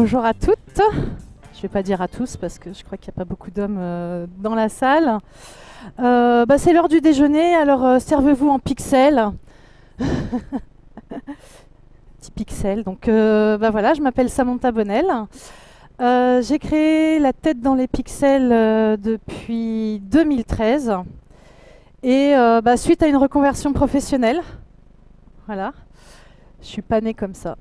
Bonjour à toutes. Je ne vais pas dire à tous parce que je crois qu'il n'y a pas beaucoup d'hommes dans la salle. C'est l'heure du déjeuner, alors servez-vous en pixels. Petit pixel. Donc voilà, je m'appelle Samantha Bonnel. J'ai créé la tête dans les pixels depuis 2013. Et suite à une reconversion professionnelle, voilà, je suis pas née comme ça.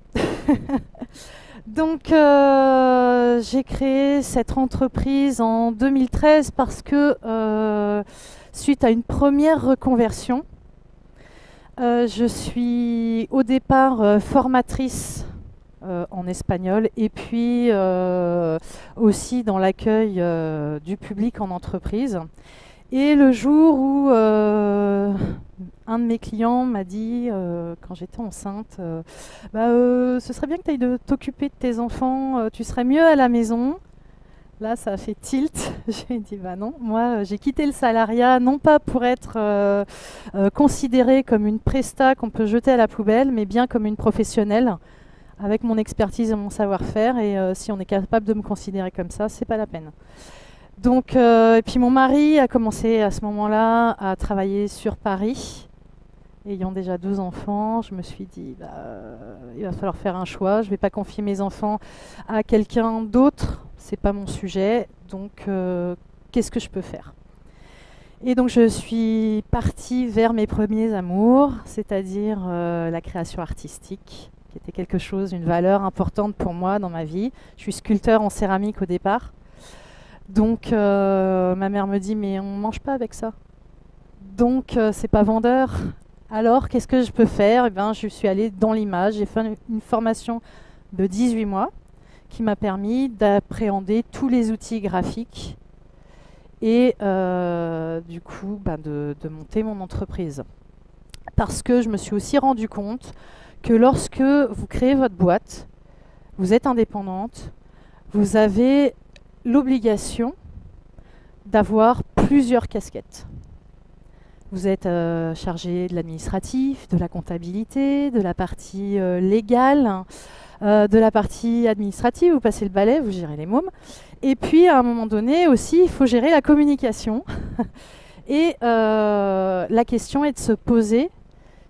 Donc j'ai créé cette entreprise en 2013 parce que suite à une première reconversion, je suis au départ formatrice en espagnol et puis aussi dans l'accueil du public en entreprise. Et le jour où un de mes clients m'a dit, quand j'étais enceinte, ce serait bien que tu ailles t'occuper de tes enfants, tu serais mieux à la maison. Là, ça a fait tilt. J'ai dit, non, moi, j'ai quitté le salariat, non pas pour être considérée comme une presta qu'on peut jeter à la poubelle, mais bien comme une professionnelle, avec mon expertise et mon savoir-faire. Et si on est capable de me considérer comme ça, c'est pas la peine. Donc, et puis mon mari a commencé à ce moment-là à travailler sur Paris. Ayant déjà 2 enfants, je me suis dit, il va falloir faire un choix. Je ne vais pas confier mes enfants à quelqu'un d'autre, c'est pas mon sujet. Donc, qu'est-ce que je peux faire? Et donc, je suis partie vers mes premiers amours, c'est-à-dire la création artistique, qui était quelque chose, une valeur importante pour moi dans ma vie. Je suis sculpteur en céramique au départ. Donc ma mère me dit mais on ne mange pas avec ça. Donc c'est pas vendeur. Alors qu'est-ce que je peux faire? Je suis allée dans l'image. J'ai fait une formation de 18 mois qui m'a permis d'appréhender tous les outils graphiques et du coup de monter mon entreprise. Parce que je me suis aussi rendu compte que lorsque vous créez votre boîte, vous êtes indépendante, vous avez l'obligation d'avoir plusieurs casquettes. Vous êtes chargé de l'administratif, de la comptabilité, de la partie légale, de la partie administrative, vous passez le balai, vous gérez les mômes. Et puis à un moment donné aussi, il faut gérer la communication. Et la question est de se poser,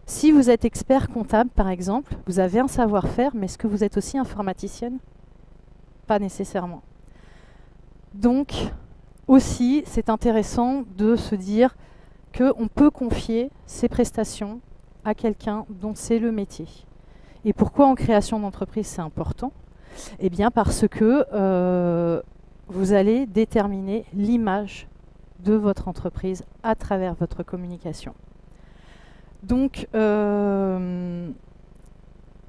si vous êtes expert comptable par exemple, vous avez un savoir-faire, mais est-ce que vous êtes aussi informaticienne? Pas nécessairement. Donc, aussi, c'est intéressant de se dire qu'on peut confier ses prestations à quelqu'un dont c'est le métier. Et pourquoi en création d'entreprise c'est important? Eh bien parce que vous allez déterminer l'image de votre entreprise à travers votre communication. Donc,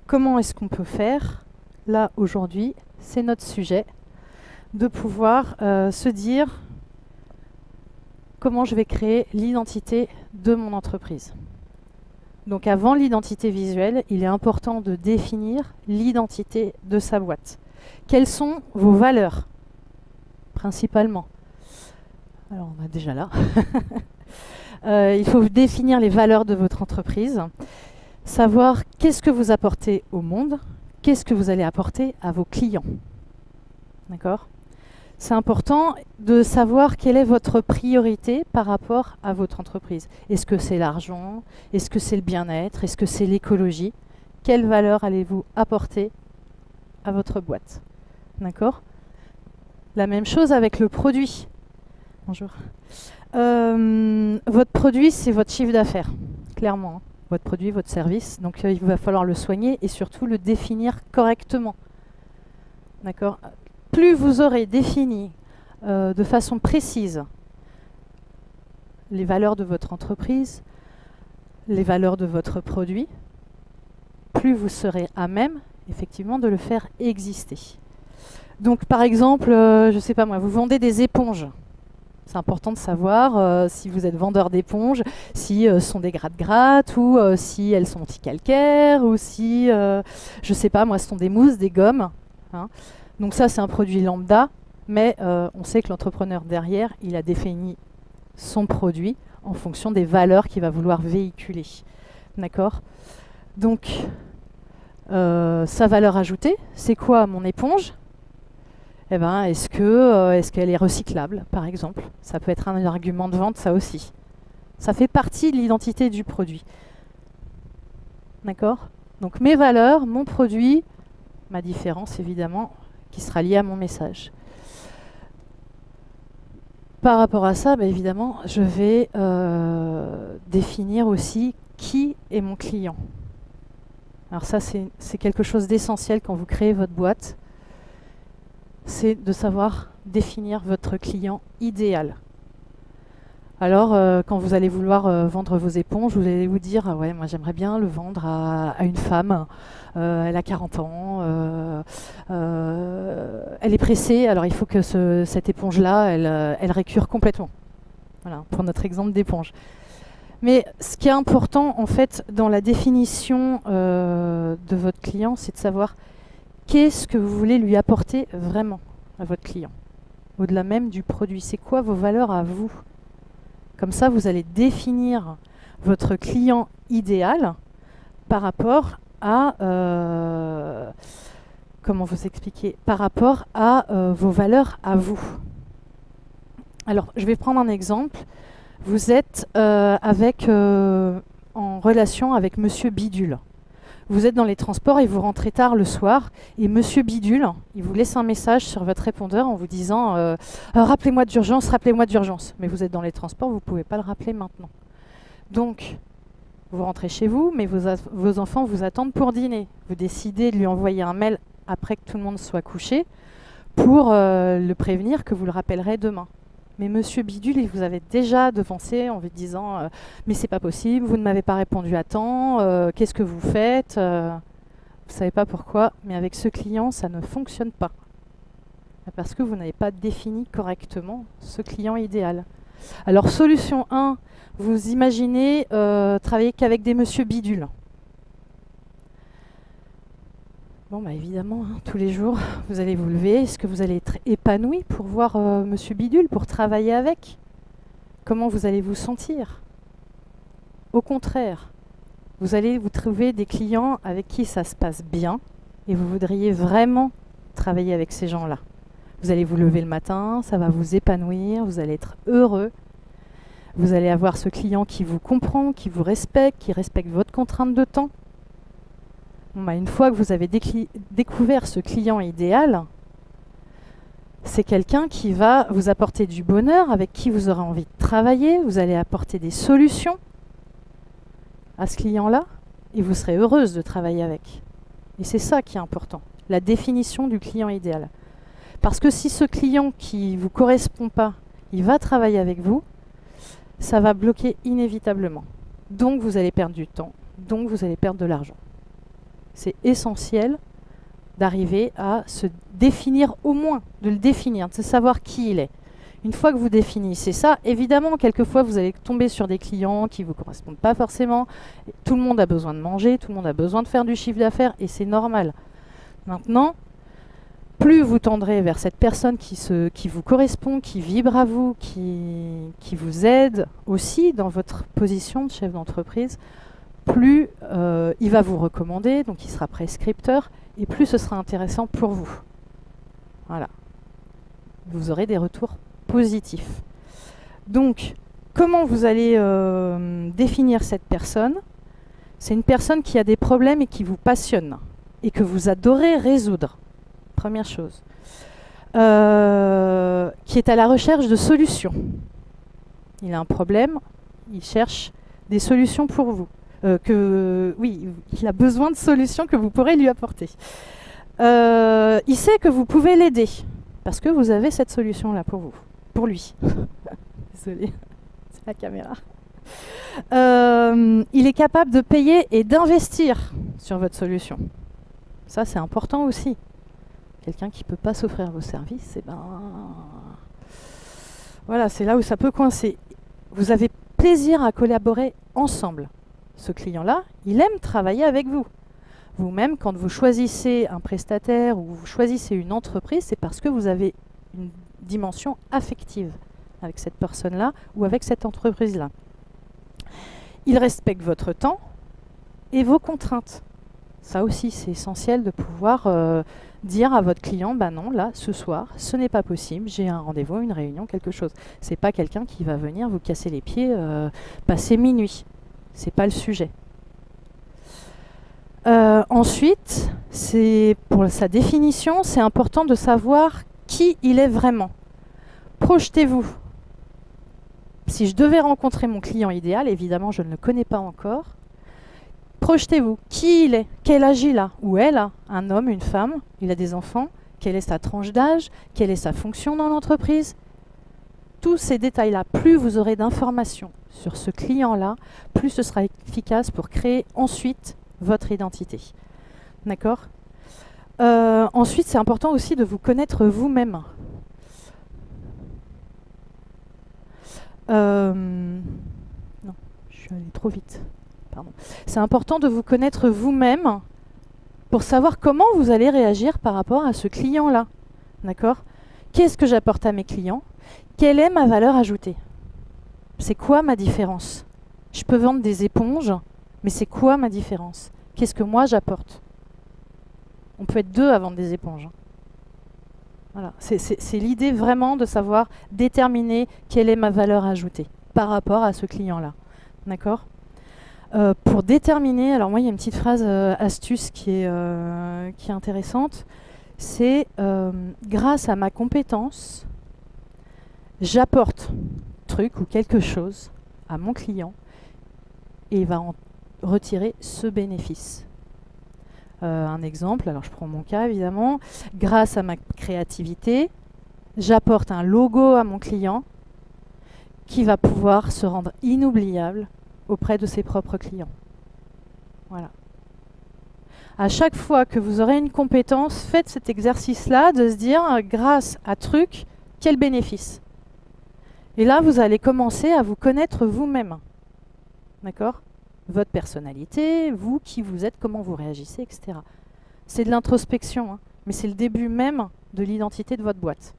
comment est-ce qu'on peut faire? Là, aujourd'hui, c'est notre sujet. De pouvoir se dire comment je vais créer l'identité de mon entreprise. Donc avant l'identité visuelle, il est important de définir l'identité de sa boîte. Quelles sont vos valeurs, principalement? Alors on va déjà là. Il faut définir les valeurs de votre entreprise, savoir qu'est-ce que vous apportez au monde, qu'est-ce que vous allez apporter à vos clients. D'accord ? C'est important de savoir quelle est votre priorité par rapport à votre entreprise. Est-ce que c'est l'argent? Est-ce que c'est le bien-être? Est-ce que c'est l'écologie? Quelle valeur allez-vous apporter à votre boîte? D'accord? La même chose avec le produit. Bonjour. Votre produit, c'est votre chiffre d'affaires, clairement. Votre produit, votre service. Donc il va falloir le soigner et surtout le définir correctement. D'accord? Plus vous aurez défini de façon précise les valeurs de votre entreprise, les valeurs de votre produit, plus vous serez à même, effectivement, de le faire exister. Donc, par exemple, je ne sais pas moi, vous vendez des éponges. C'est important de savoir si vous êtes vendeur d'éponges, si ce sont des gratte-gratte ou si elles sont anti-calcaires ou si, je ne sais pas moi, ce sont des mousses, des gommes. Hein. Donc ça, c'est un produit lambda, mais on sait que l'entrepreneur derrière, il a défini son produit en fonction des valeurs qu'il va vouloir véhiculer. D'accord? Donc, sa valeur ajoutée, c'est quoi mon éponge? Eh ben, est-ce qu'elle est recyclable, par exemple? Ça peut être un argument de vente, ça aussi. Ça fait partie de l'identité du produit. D'accord? Donc mes valeurs, mon produit, ma différence évidemment, qui sera liée à mon message. Par rapport à ça, bah, évidemment, je vais définir aussi qui est mon client. Alors ça, c'est quelque chose d'essentiel quand vous créez votre boîte. C'est de savoir définir votre client idéal. Alors, quand vous allez vouloir vendre vos éponges, vous allez vous dire ah ouais, moi j'aimerais bien le vendre à une femme, elle a 40 ans, elle est pressée, alors il faut que cette éponge-là, elle récure complètement. Voilà, pour notre exemple d'éponge. Mais ce qui est important, en fait, dans la définition de votre client, c'est de savoir qu'est-ce que vous voulez lui apporter vraiment à votre client, au-delà même du produit. C'est quoi vos valeurs à vous? Comme ça, vous allez définir votre client idéal par rapport à comment vous expliquer? Par rapport à vos valeurs à vous. Alors, je vais prendre un exemple. Vous êtes en relation avec Monsieur Bidule. Vous êtes dans les transports et vous rentrez tard le soir et Monsieur Bidule, il vous laisse un message sur votre répondeur en vous disant rappelez-moi d'urgence, rappelez-moi d'urgence. Mais vous êtes dans les transports, vous ne pouvez pas le rappeler maintenant. Donc, vous rentrez chez vous, mais vos enfants vous attendent pour dîner. Vous décidez de lui envoyer un mail après que tout le monde soit couché pour le prévenir que vous le rappellerez demain. Mais Monsieur Bidule, il vous avait déjà devancé en vous disant mais c'est pas possible, vous ne m'avez pas répondu à temps, qu'est-ce que vous faites vous ne savez pas pourquoi, mais avec ce client, ça ne fonctionne pas. Parce que vous n'avez pas défini correctement ce client idéal. Alors, solution 1, vous imaginez travailler qu'avec des Monsieur Bidule. Bon, bah évidemment, hein, tous les jours, vous allez vous lever. Est-ce que vous allez être épanoui pour voir Monsieur Bidule, pour travailler avec? Comment vous allez vous sentir? Au contraire, vous allez vous trouver des clients avec qui ça se passe bien et vous voudriez vraiment travailler avec ces gens-là. Vous allez vous lever le matin, ça va vous épanouir, vous allez être heureux. Vous allez avoir ce client qui vous comprend, qui vous respecte, qui respecte votre contrainte de temps. Bon, bah, une fois que vous avez découvert ce client idéal, c'est quelqu'un qui va vous apporter du bonheur, avec qui vous aurez envie de travailler, vous allez apporter des solutions à ce client-là, et vous serez heureuse de travailler avec. Et c'est ça qui est important, la définition du client idéal. Parce que si ce client qui ne vous correspond pas, il va travailler avec vous, ça va bloquer inévitablement. Donc vous allez perdre du temps, donc vous allez perdre de l'argent. C'est essentiel d'arriver à se définir, au moins de le définir, de savoir qui il est. Une fois que vous définissez ça, évidemment, quelquefois vous allez tomber sur des clients qui ne vous correspondent pas forcément. Tout le monde a besoin de manger, tout le monde a besoin de faire du chiffre d'affaires et c'est normal. Maintenant, plus vous tendrez vers cette personne qui vous correspond, qui vibre à vous, qui vous aide aussi dans votre position de chef d'entreprise, plus il va vous recommander, donc il sera prescripteur, et plus ce sera intéressant pour vous. Voilà. Vous aurez des retours positifs. Donc, comment vous allez définir cette personne? C'est une personne qui a des problèmes et qui vous passionne, et que vous adorez résoudre. Première chose. Qui est à la recherche de solutions. Il a un problème, il cherche des solutions pour vous. Il a besoin de solutions que vous pourrez lui apporter. Il sait que vous pouvez l'aider, parce que vous avez cette solution-là pour lui. Désolée, c'est la caméra. Il est capable de payer et d'investir sur votre solution. Ça, c'est important aussi. Quelqu'un qui ne peut pas s'offrir vos services, voilà, c'est là où ça peut coincer. Vous avez plaisir à collaborer ensemble. Ce client-là, il aime travailler avec vous. Vous-même, quand vous choisissez un prestataire ou vous choisissez une entreprise, c'est parce que vous avez une dimension affective avec cette personne-là ou avec cette entreprise-là. Il respecte votre temps et vos contraintes. Ça aussi, c'est essentiel de pouvoir dire à votre client, bah non, là, ce soir, ce n'est pas possible, j'ai un rendez-vous, une réunion, quelque chose. C'est pas quelqu'un qui va venir vous casser les pieds passer minuit. C'est pas le sujet. Ensuite, pour sa définition, c'est important de savoir qui il est vraiment. Projetez-vous. Si je devais rencontrer mon client idéal, évidemment, je ne le connais pas encore. Projetez-vous. Qui il est? Quel âge il a? Ou elle a? Un homme, une femme? Il a des enfants? Quelle est sa tranche d'âge? Quelle est sa fonction dans l'entreprise? Tous ces détails-là, plus vous aurez d'informations sur ce client-là, plus ce sera efficace pour créer ensuite votre identité. D'accord? Ensuite, c'est important aussi de vous connaître vous-même. Non, je suis allée trop vite. Pardon. C'est important de vous connaître vous-même pour savoir comment vous allez réagir par rapport à ce client-là. D'accord? Qu'est-ce que j'apporte à mes clients? Quelle est ma valeur ajoutée? C'est quoi ma différence? Je peux vendre des éponges, mais c'est quoi ma différence? Qu'est-ce que moi j'apporte? On peut être deux à vendre des éponges. Voilà. C'est l'idée vraiment de savoir déterminer quelle est ma valeur ajoutée par rapport à ce client-là. D'accord? Pour déterminer, alors moi il y a une petite phrase astuce qui est intéressante, c'est grâce à ma compétence, j'apporte truc ou quelque chose à mon client et il va en retirer ce bénéfice. Un exemple, alors je prends mon cas évidemment, grâce à ma créativité, j'apporte un logo à mon client qui va pouvoir se rendre inoubliable auprès de ses propres clients. Voilà. À chaque fois que vous aurez une compétence, faites cet exercice-là de se dire, grâce à truc, quel bénéfice? Et là, vous allez commencer à vous connaître vous-même. D'accord? Votre personnalité, vous, qui vous êtes, comment vous réagissez, etc. C'est de l'introspection, hein, mais c'est le début même de l'identité de votre boîte.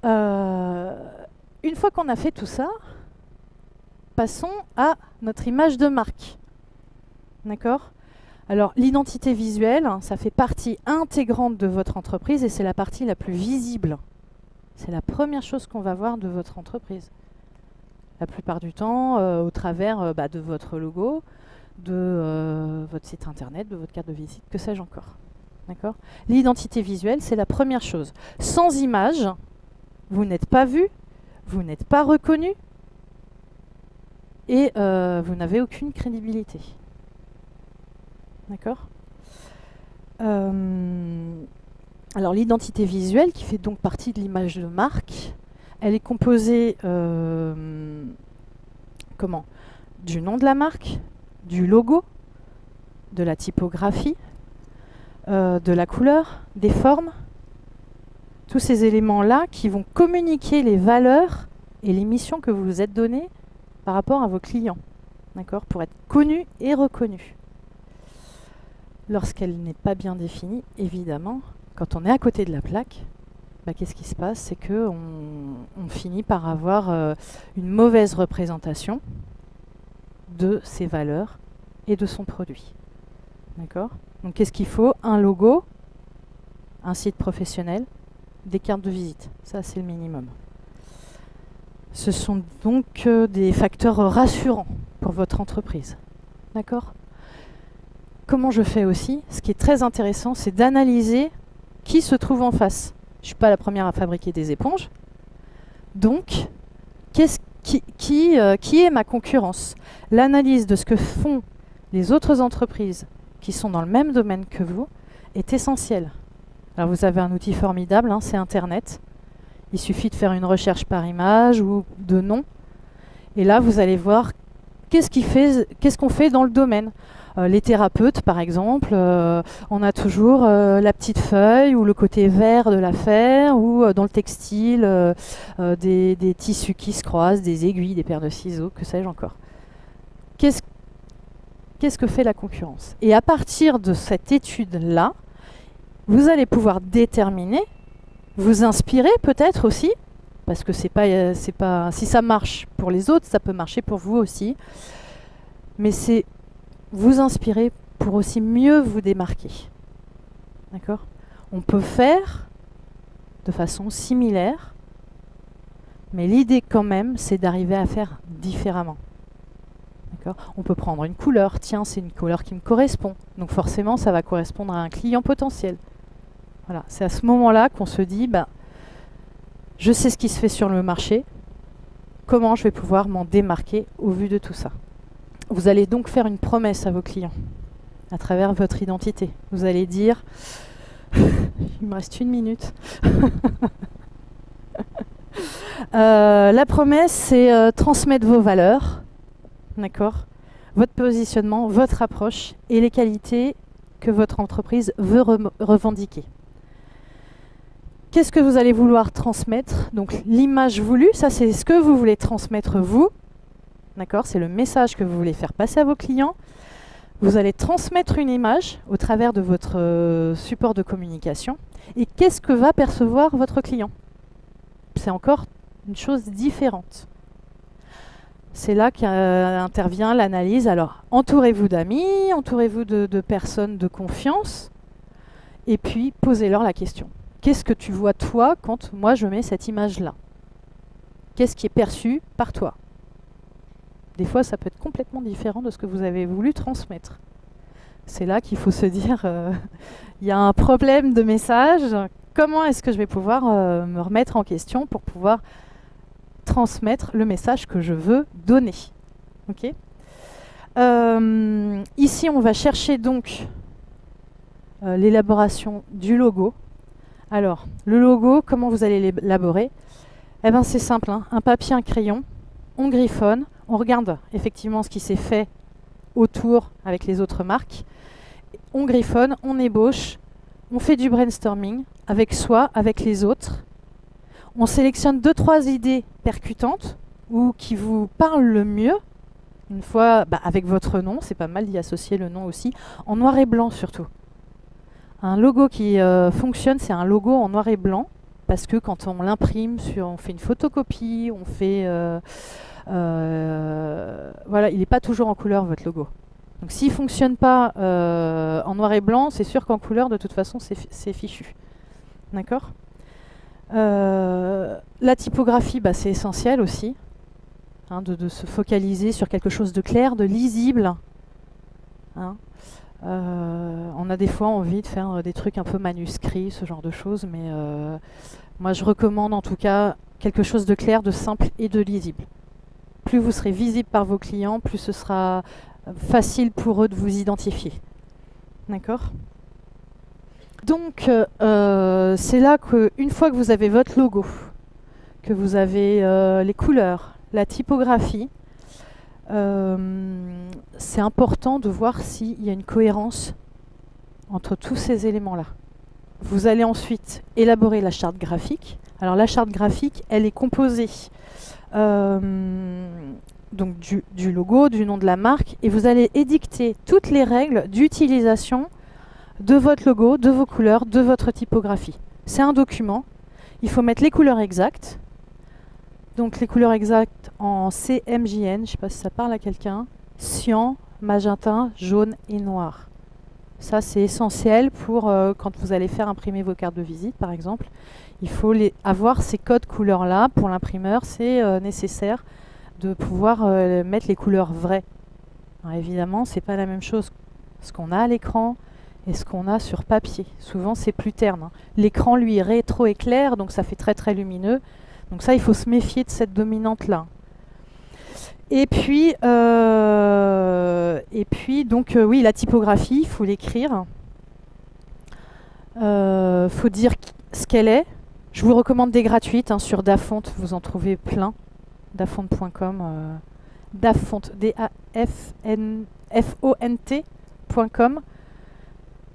Une fois qu'on a fait tout ça, passons à notre image de marque. D'accord? Alors, l'identité visuelle, ça fait partie intégrante de votre entreprise et c'est la partie la plus visible. C'est la première chose qu'on va voir de votre entreprise. La plupart du temps, au travers de votre logo, de votre site internet, de votre carte de visite, que sais-je encore. D'accord? L'identité visuelle, c'est la première chose. Sans image, vous n'êtes pas vu, vous n'êtes pas reconnu et vous n'avez aucune crédibilité. D'accord? Alors l'identité visuelle, qui fait donc partie de l'image de marque, elle est composée du nom de la marque, du logo, de la typographie, de la couleur, des formes. Tous ces éléments-là qui vont communiquer les valeurs et les missions que vous vous êtes données par rapport à vos clients, d'accord, pour être connus et reconnus. Lorsqu'elle n'est pas bien définie, évidemment, quand on est à côté de la plaque, qu'est-ce qui se passe? C'est qu'on finit par avoir une mauvaise représentation de ses valeurs et de son produit. D'accord? Donc qu'est-ce qu'il faut? Un logo, un site professionnel, des cartes de visite. Ça, c'est le minimum. Ce sont donc des facteurs rassurants pour votre entreprise. D'accord? Comment je fais aussi? Ce qui est très intéressant, c'est d'analyser qui se trouve en face. Je ne suis pas la première à fabriquer des éponges. Donc, qui est ma concurrence? L'analyse de ce que font les autres entreprises qui sont dans le même domaine que vous est essentielle. Alors vous avez un outil formidable, hein, c'est Internet. Il suffit de faire une recherche par image ou de nom. Et là, vous allez voir qu'est-ce qu'on fait dans le domaine. Les thérapeutes, par exemple, on a toujours la petite feuille ou le côté vert de l'affaire, ou dans le textile, des tissus qui se croisent, des aiguilles, des paires de ciseaux, que sais-je encore. Qu'est-ce que fait la concurrence? Et à partir de cette étude-là, vous allez pouvoir déterminer, vous inspirer peut-être aussi, parce que c'est pas, si ça marche pour les autres, ça peut marcher pour vous aussi. Mais c'est vous inspirer pour aussi mieux vous démarquer. D'accord ? On peut faire de façon similaire, mais l'idée quand même, c'est d'arriver à faire différemment. D'accord ? On peut prendre une couleur, tiens, c'est une couleur qui me correspond, donc forcément, ça va correspondre à un client potentiel. Voilà, c'est à ce moment-là qu'on se dit, je sais ce qui se fait sur le marché, comment je vais pouvoir m'en démarquer au vu de tout ça. Vous allez donc faire une promesse à vos clients à travers votre identité. Vous allez dire, il me reste 1 minute. La promesse, c'est transmettre vos valeurs, d'accord, votre positionnement, votre approche et les qualités que votre entreprise veut revendiquer. Qu'est-ce que vous allez vouloir transmettre? Donc l'image voulue, ça c'est ce que vous voulez transmettre vous, d'accord, c'est le message que vous voulez faire passer à vos clients. Vous allez transmettre une image au travers de votre support de communication. Et qu'est-ce que va percevoir votre client? C'est encore une chose différente. C'est là qu'intervient l'analyse. Alors, entourez-vous d'amis, entourez-vous de personnes de confiance, et puis posez-leur la question. Qu'est-ce que tu vois toi quand moi je mets cette image-là? Qu'est-ce qui est perçu par toi? Des fois, ça peut être complètement différent de ce que vous avez voulu transmettre. C'est là qu'il faut se dire, il y a un problème de message. Comment est-ce que je vais pouvoir me remettre en question pour pouvoir transmettre le message que je veux donner? Okay. Ici, on va chercher donc l'élaboration du logo. Alors, le logo, comment vous allez l'élaborer? Eh bien, c'est simple, hein. Un papier, un crayon, on griffonne, on regarde effectivement ce qui s'est fait autour avec les autres marques. On griffonne, on ébauche, on fait du brainstorming avec soi, avec les autres. On sélectionne 2-3 idées percutantes ou qui vous parlent le mieux. Une fois avec votre nom, c'est pas mal d'y associer le nom aussi, en noir et blanc surtout. Un logo qui fonctionne, c'est un logo en noir et blanc, parce que quand on l'imprime, on fait une photocopie, on fait... voilà, il n'est pas toujours en couleur, votre logo. Donc s'il ne fonctionne pas en noir et blanc, c'est sûr qu'en couleur, de toute façon, c'est fichu. D'accord ? La typographie, c'est essentiel aussi, hein, de se focaliser sur quelque chose de clair, de lisible. Hein. On a des fois envie de faire des trucs un peu manuscrits, ce genre de choses, mais moi je recommande en tout cas quelque chose de clair, de simple et de lisible. Plus vous serez visible par vos clients, plus ce sera facile pour eux de vous identifier. D'accord ? Donc c'est là qu'une fois que vous avez votre logo, que vous avez les couleurs, la typographie, c'est important de voir s'il y a une cohérence entre tous ces éléments-là. Vous allez ensuite élaborer la charte graphique. Alors la charte graphique, elle est composée donc du logo, du nom de la marque, et vous allez édicter toutes les règles d'utilisation de votre logo, de vos couleurs, de votre typographie. C'est un document, il faut mettre les couleurs exactes. Donc les couleurs exactes en CMJN, je ne sais pas si ça parle à quelqu'un, cyan, magenta, jaune et noir. Ça c'est essentiel pour quand vous allez faire imprimer vos cartes de visite par exemple. Il faut avoir ces codes couleurs-là. Pour l'imprimeur, c'est nécessaire de pouvoir mettre les couleurs vraies. Alors, évidemment, ce n'est pas la même chose ce qu'on a à l'écran et ce qu'on a sur papier. Souvent, c'est plus terne. Hein. L'écran, lui, rétro-éclaire, donc ça fait très très lumineux. Donc ça, il faut se méfier de cette dominante-là. Et puis donc, oui, la typographie, il faut l'écrire. Faut dire ce qu'elle est. Je vous recommande des gratuites sur Dafont, vous en trouvez plein. Dafont.com. Dafont, DAFONT.com.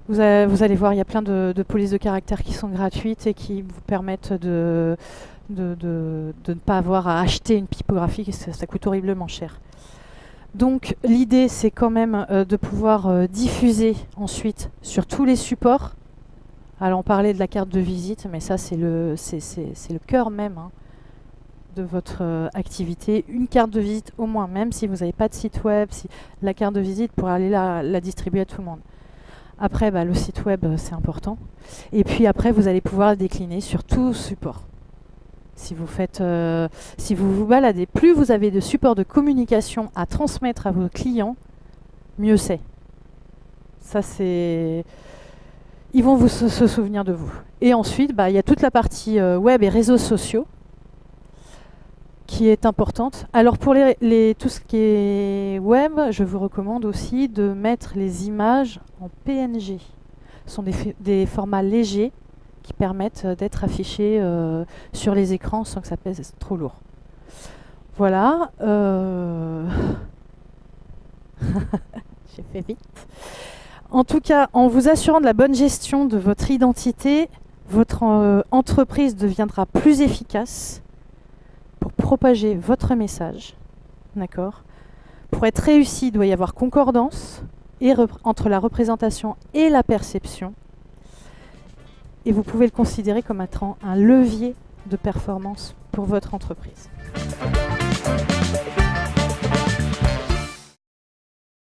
Vous allez voir, il y a plein de polices de caractère qui sont gratuites et qui vous permettent de ne pas avoir à acheter une typographie, ça coûte horriblement cher. Donc l'idée, c'est quand même de pouvoir diffuser ensuite sur tous les supports. Alors on parlait de la carte de visite, mais ça c'est le cœur même de votre activité, une carte de visite au moins, même si vous n'avez pas de site web, si la carte de visite pour aller la distribuer à tout le monde. Après, le site web, c'est important. Et puis après, vous allez pouvoir le décliner sur tout support. Si vous vous baladez, plus vous avez de supports de communication à transmettre à vos clients, mieux c'est. Ça, c'est... Ils vont se souvenir de vous. Et ensuite, il y a toute la partie web et réseaux sociaux qui est importante. Alors pour tout ce qui est web, je vous recommande aussi de mettre les images en PNG. Ce sont des formats légers qui permettent d'être affichés sur les écrans sans que ça pèse trop lourd. Voilà. J'ai fait vite. En tout cas, en vous assurant de la bonne gestion de votre identité, votre entreprise deviendra plus efficace pour propager votre message. D'accord ? Pour être réussi, il doit y avoir concordance entre la représentation et la perception. Et vous pouvez le considérer comme étant un levier de performance pour votre entreprise.